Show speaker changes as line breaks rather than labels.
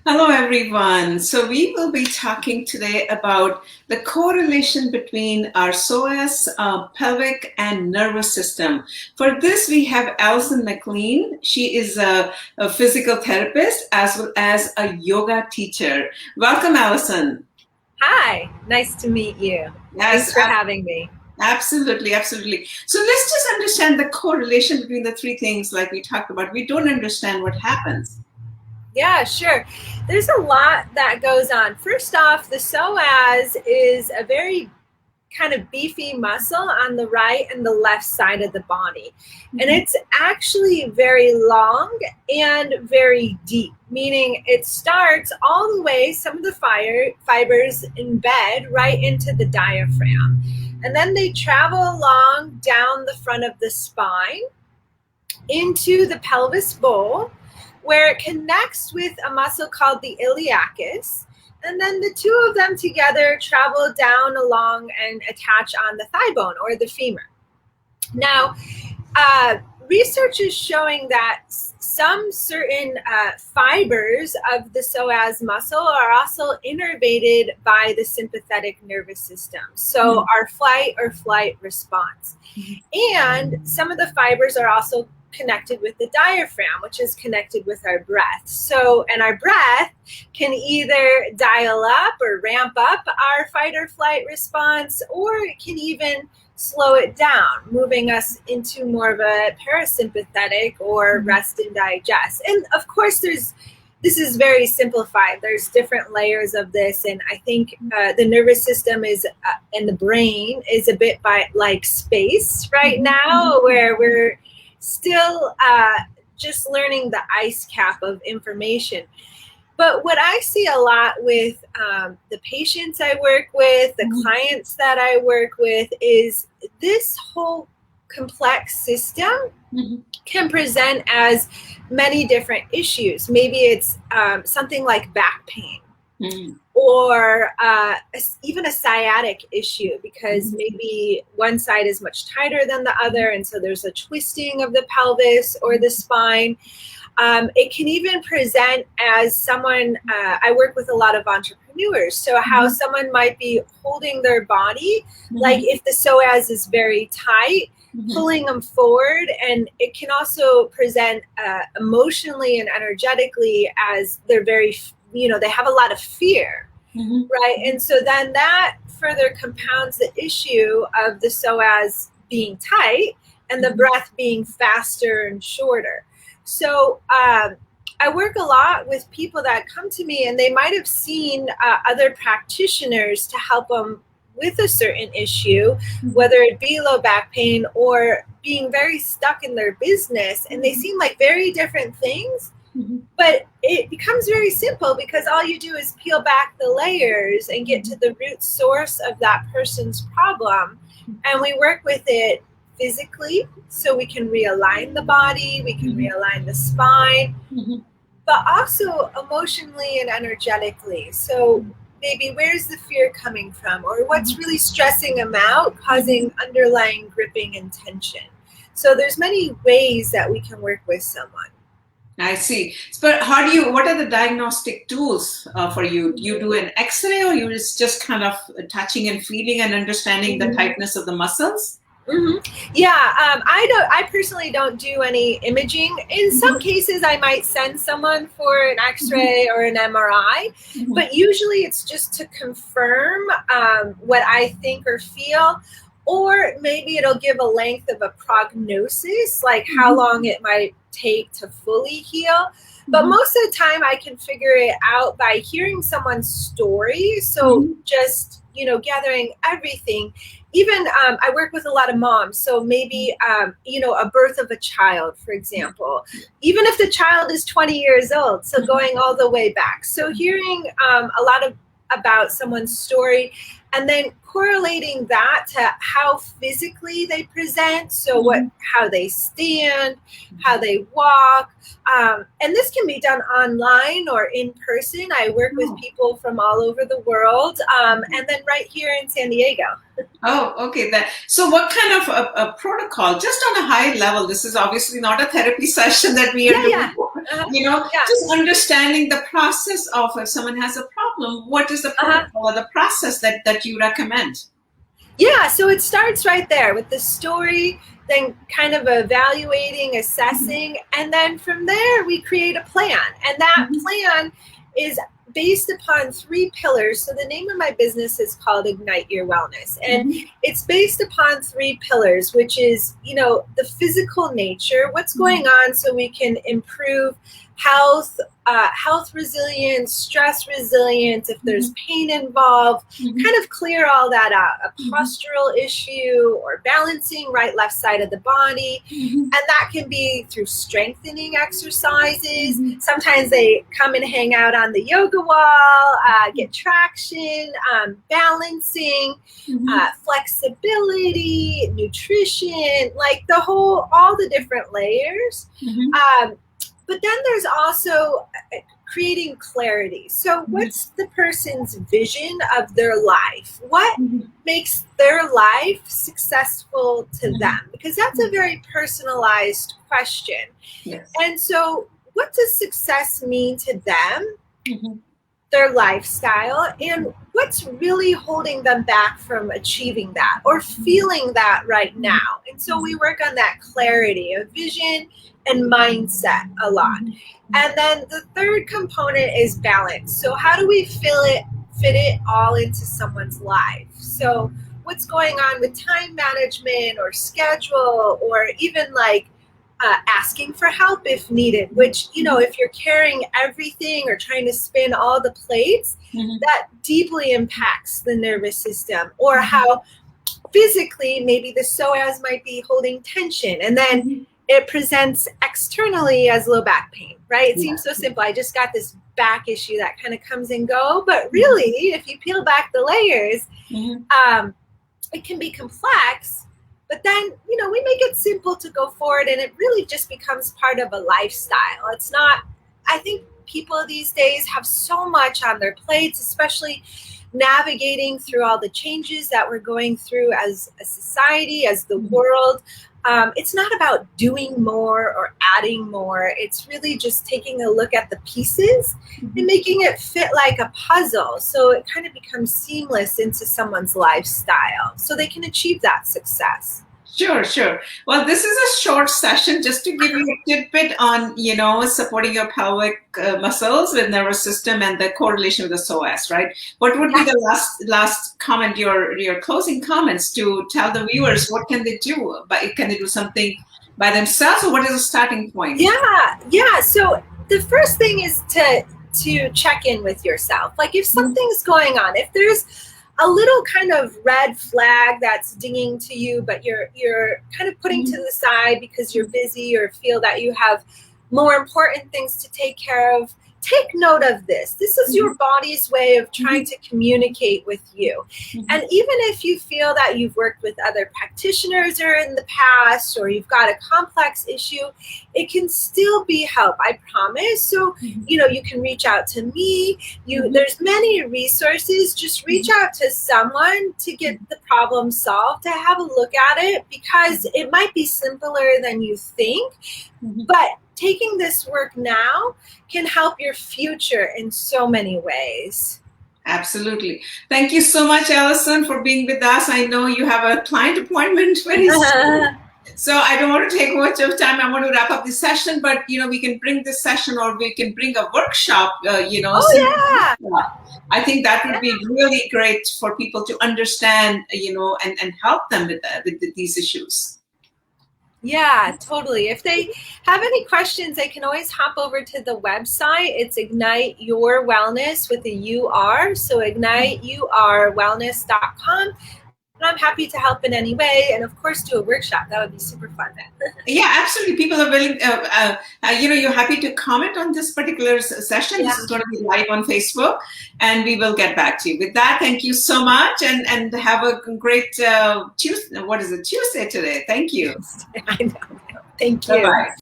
Hello, everyone. So we will be talking today about the correlation between our psoas, pelvic, and nervous system. For this, we have Alison McLean. She is a physical therapist as well as a yoga teacher. Welcome, Alison.
Hi, nice to meet you.
Yes,
Thanks for having me.
absolutely, absolutely. So let's just understand the correlation between the three things like we talked about. We don't understand what happens.
Yeah, sure. There's a lot that goes on. First off, the psoas is a very kind of beefy muscle on the right and the left side of the body. And it's actually very long and very deep, meaning it starts all the way, some of the fibers embed right into the diaphragm. And then they travel along down the front of the spine into the pelvis bowl, where it connects with a muscle called the iliacus. And then the two of them together travel down along and attach on the thigh bone or the femur. Now, research is showing that some certain fibers of the psoas muscle are also innervated by the sympathetic nervous system. So our fight or flight response. And some of the fibers are also connected with the diaphragm, which is connected with our breath. So, and our breath can either dial up or ramp up our fight or flight response, or it can even slow it down, moving us into more of a parasympathetic or rest and digest. And of course, this is very simplified. There's different layers of this, and I think the nervous system is and the brain is a bit like space right now, where we're still just learning the ice cap of information. But what I see a lot with the patients I work with, the clients that I work with, is this whole complex system can present as many different issues. Maybe it's something like back pain. Or even a sciatic issue, because maybe one side is much tighter than the other, and so there's a twisting of the pelvis or the spine. It can even present as someone, I work with a lot of entrepreneurs, so how someone might be holding their body, like if the psoas is very tight, pulling them forward, and it can also present emotionally and energetically as they're very, they have a lot of fear, right? And so then that further compounds the issue of the psoas being tight and the breath being faster and shorter. So I work a lot with people that come to me, and they might have seen other practitioners to help them with a certain issue, whether it be low back pain or being very stuck in their business. And they seem like very different things, but it becomes very simple because all you do is peel back the layers and get to the root source of that person's problem. And we work with it physically, so we can realign the body, we can realign the spine, but also emotionally and energetically. So maybe where's the fear coming from, or what's really stressing them out, causing underlying gripping and tension. So there's many ways that we can work with someone.
I see. But what are the diagnostic tools for you? Do you do an X-ray, or you just kind of touching and feeling and understanding the tightness of the muscles?
Yeah, I personally don't do any imaging. In some cases, I might send someone for an X-ray or an MRI, but usually it's just to confirm what I think or feel, or maybe it'll give a length of a prognosis, like how long it might take to fully heal. But most of the time I can figure it out by hearing someone's story. So just, gathering everything. Even I work with a lot of moms. So maybe, a birth of a child, for example, even if the child is 20 years old. So going all the way back. So hearing a lot about someone's story, and then correlating that to how physically they present, so how they stand, how they walk, and this can be done online or in person. I work with people from all over the world, and then right here in San Diego.
Oh, okay. So what kind of a protocol, just on a high level, this is obviously not a therapy session that we are doing, just understanding the process of if someone has a problem, what is the protocol or the process that you recommend?
Yeah, so it starts right there with the story, then kind of evaluating, assessing, and then from there we create a plan. And that plan is based upon 3 pillars. So the name of my business is called Ignite Your Wellness. And it's based upon 3 pillars, which is, the physical nature, what's going on so we can improve health, health resilience, stress resilience, if there's pain involved, kind of clear all that out. A postural issue or balancing right, left side of the body. And that can be through strengthening exercises. Sometimes they come and hang out on the yoga wall, get traction, balancing, flexibility, nutrition, like all the different layers. But then there's also creating clarity. So what's the person's vision of their life? What makes their life successful to them? Because that's a very personalized question.
Yes.
And so what does success mean to them, their lifestyle, and what's really holding them back from achieving that or feeling that right now? And so we work on that clarity of vision and mindset a lot. And then the third component is balance. So how do we fit it all into someone's life? So what's going on with time management or schedule, or even like asking for help if needed, which, if you're carrying everything or trying to spin all the plates, that deeply impacts the nervous system. Or how physically maybe the psoas might be holding tension, and then it presents externally as low back pain, right? It seems so simple. I just got this back issue that kind of comes and go. But really, if you peel back the layers, it can be complex. But then, we make it simple to go forward, and it really just becomes part of a lifestyle. It's not, I think people these days have so much on their plates, especially navigating through all the changes that we're going through as a society, as the world. It's not about doing more or adding more. It's really just taking a look at the pieces and making it fit like a puzzle, so it kind of becomes seamless into someone's lifestyle so they can achieve that success.
Sure. Well, this is a short session just to give you a tidbit on, supporting your pelvic muscles with nervous system and the correlation with the psoas, right? What would be the last comment, your closing comments to tell the viewers what can they do? Can they do something by themselves, or what is the starting point?
Yeah. So the first thing is to check in with yourself. Like if something's going on, if there's a little kind of red flag that's dinging to you, but you're kind of putting to the side because you're busy or feel that you have more important things to take care of, take note of this. This is your body's way of trying to communicate with you. And even if you feel that you've worked with other practitioners or in the past, or you've got a complex issue, it can still be help, I promise. So, you can reach out to me. There's many resources. Just reach out to someone to get the problem solved, to have a look at it, because it might be simpler than you think. But taking this work now can help your future in so many ways.
Absolutely. Thank you so much, Allison, for being with us. I know you have a client appointment very soon. So I don't want to take much of time. I want to wrap up this session, but we can bring this session, or we can bring a workshop, I think that would be really great for people to understand, and help them with these issues.
Yeah, totally. If they have any questions, they can always hop over to the website. It's Ignite Your Wellness with a UR. So igniteyourwellness.com. And I'm happy to help in any way. And of course, do a workshop. That would be super fun.
Yeah, absolutely. People are willing, you're happy to comment on this particular session.
Yeah.
This is going to be live on Facebook, and we will get back to you. With that, thank you so much, and have a great Tuesday. What is it? Tuesday today. Thank you.
I know. Thank you.
Bye-bye.